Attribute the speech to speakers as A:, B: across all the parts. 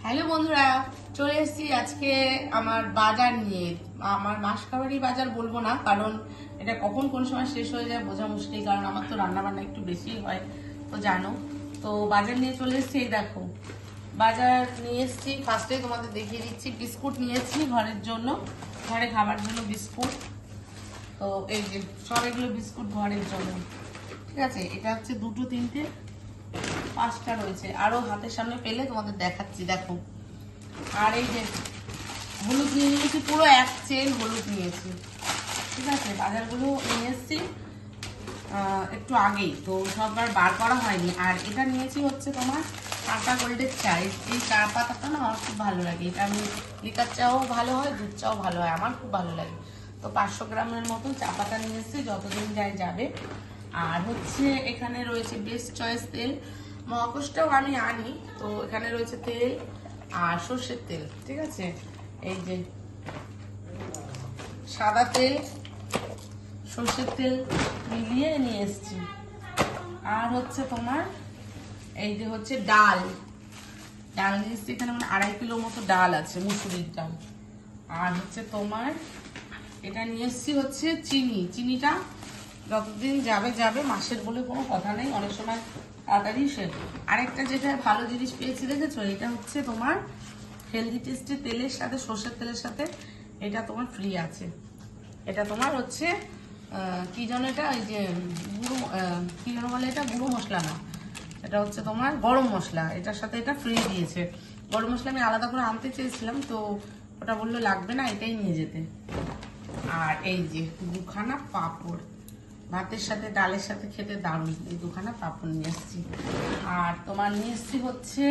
A: Hello বন্ধুরা, চলে এসেছি আজকে আমার বাজার নিয়ে। আমার মাসকাবারি বাজার বলবো না, কারণ এটা কখন কোন সময় শেষ হয়ে যায় বোঝা মুশকিল, কারণ আমার তো রান্না বান্না একটু বেশি হয় তো জানো। তো বাজার নিয়ে চলে এসেছি, এই দেখো বাজার নিয়ে এসেছি। ফার্স্টে তোমাদের দেখিয়ে দিচ্ছি, বিস্কুট নিয়েছি ঘরের জন্য, ঘরে খাবার জন্য বিস্কুট। তো এই যে সব এগুলো বিস্কুট ঘরের জন্য, ঠিক আছে। এটা হচ্ছে দুটো তিনটে পাঁচটা রয়েছে, আরো হাতের সামনে পেলে তোমাদের দেখাচ্ছি, দেখো। আর এই যে হলুদ নিয়ে নিয়েছি, পুরো এক চেন হলুদ নিয়েছি, ঠিক আছে। বাজারগুলো নিয়ে এসেছি একটু আগেই, তো সববার বার করা হয়নি। আর এটা নিয়েছি হচ্ছে তোমার টাটা গোল্ডের চা। এই চা পাতাটা না আমার খুব ভালো লাগে। এটা আমি লিকার চাও ভালো হয়, দুধ চাও ভালো হয়, আমার খুব ভালো লাগে। তো 500 গ্রামের মতন চা পাতা নিয়ে এসেছি, যতদিন যায় যাবে। আর হচ্ছে এখানে রয়েছে বেস্ট চয়েস তেল, মহাকোষটাও আমি আনি। তো এখানে রয়েছে তেল আর সর্ষের তেল, ঠিক আছে। এই যে সাদা তেল সর্ষের তেল মিলিয়ে নিয়ে এসেছি। আর হচ্ছে তোমার এই যে হচ্ছে ডাল নিয়ে এসেছি। এখানে মানে 2.5 কিলো মতো ডাল আছে, মুসুরির ডাল। আর হচ্ছে তোমার এটা নিয়ে এসেছি হচ্ছে চিনিটা যতদিন যাবে, মাসের বলে কোনো কথা নেই, অনেক সময় তাড়াতাড়ি শেষ। আরেকটা যেটা ভালো জিনিস পেয়েছি দেখেছো, এটা হচ্ছে তোমার হেলদি টেস্টের তেলের সাথে, সর্ষের তেলের সাথে এটা তোমার ফ্রি আছে। এটা তোমার হচ্ছে কি যেন, এটা ওই যে গুঁড়ো কি যেন বলে, এটা গুঁড়ো মশলা না, এটা হচ্ছে তোমার গরম মশলা। এটার সাথে এটা ফ্রি দিয়েছে। গরম মশলা আমি আলাদা করে আনতে চেয়েছিলাম, তো ওটা বললো লাগবে না, এটাই নিয়ে যেতে। আর এই যে 2খানা পাঁপড়, ভাতের সাথে ডালের সাথে খেতে দারুণ। এই 2খানা পাঁপড় নিয়ে এসেছি। আর তোমার নিয়ে এসেছি হচ্ছে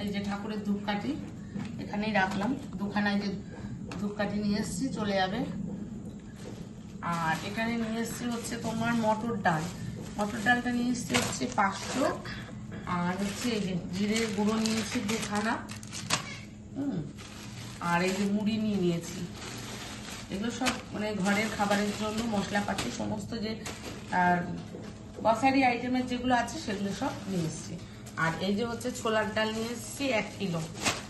A: এই যে ঠাকুরের ধূপকাঠি, এখানেই রাখলাম 2খানা। এই যে ধূপকাঠি নিয়ে এসেছি, চলে যাবে। আর এখানে নিয়ে এসেছি হচ্ছে তোমার মটর ডালটা নিয়ে এসেছি হচ্ছে 500। আর হচ্ছে এই যে জিরের গুঁড়ো নিয়েছি 2খানা। আর এই যে মুড়ি নিয়েছি। এগুলো সব মানে ঘরের খাবারের জন্য মশলাপাতি সমস্ত যে গ্রসারি আইটেমের যেগুলো আছে সেগুলো সব নিয়ে এসেছি। আর এই যে হচ্ছে ছোলার ডাল নিয়ে এসেছি 1 কিলো।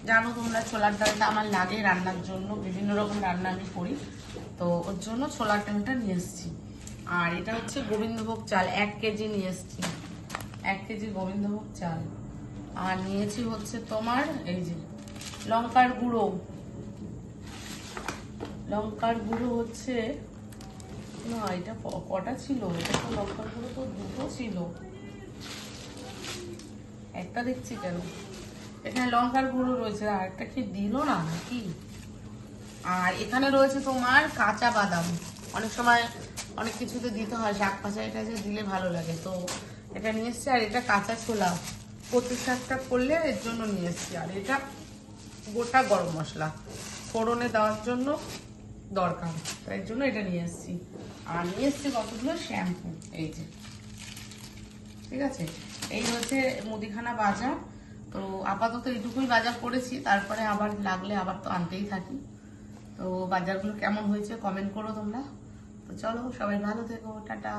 A: জানো তোমরা ছোলার ডালটা আমার লাগে রান্নার জন্য, বিভিন্ন রকম রান্না আমি করি, তো ওর জন্য ছোলার ডালটা নিয়ে এসেছি। আর এটা হচ্ছে গোবিন্দভোগ চাল 1 কেজি নিয়ে এসেছি, 1 কেজি গোবিন্দভোগ চাল। আর নিয়েছি হচ্ছে তোমার এই যে লঙ্কার গুঁড়ো হচ্ছে না, এটা কটা ছিল, এটা তো লঙ্কার গুঁড়ো তো 2টো ছিল, একটা দেখছি কেন। এখানে লঙ্কার গুঁড়ো রয়েছে, আর একটা কি দিল না নাকি। আর এখানে রয়েছে তোমার কাঁচা বাদাম, অনেক সময় অনেক কিছুতে দিতে হয়, শাক ভাজা এটা যে দিলে ভালো লাগে, তো এটা নিয়ে এসছি। আর এটা কাঁচা ছোলা, কচু শাকটা করলে এর জন্য নিয়ে এসছি। আর এটা গোটা গরম মশলা ফোড়নে দেওয়ার জন্য দরকার, তাই জন্য এটা নিয়ে এসেছি। আর নিয়ে এসেছি কতগুলো শ্যাম্পু, এই যে, ঠিক আছে। এই হচ্ছে মুদিখানা বাজার। তো আপাতত এইটুকুই বাজার করেছি, তারপরে আবার লাগলে আবার তো আনতেই থাকি। তো বাজারগুলো কেমন হয়েছে কমেন্ট করো তোমরা। তো চলো, সবাই ভালো থেকো, টাটা।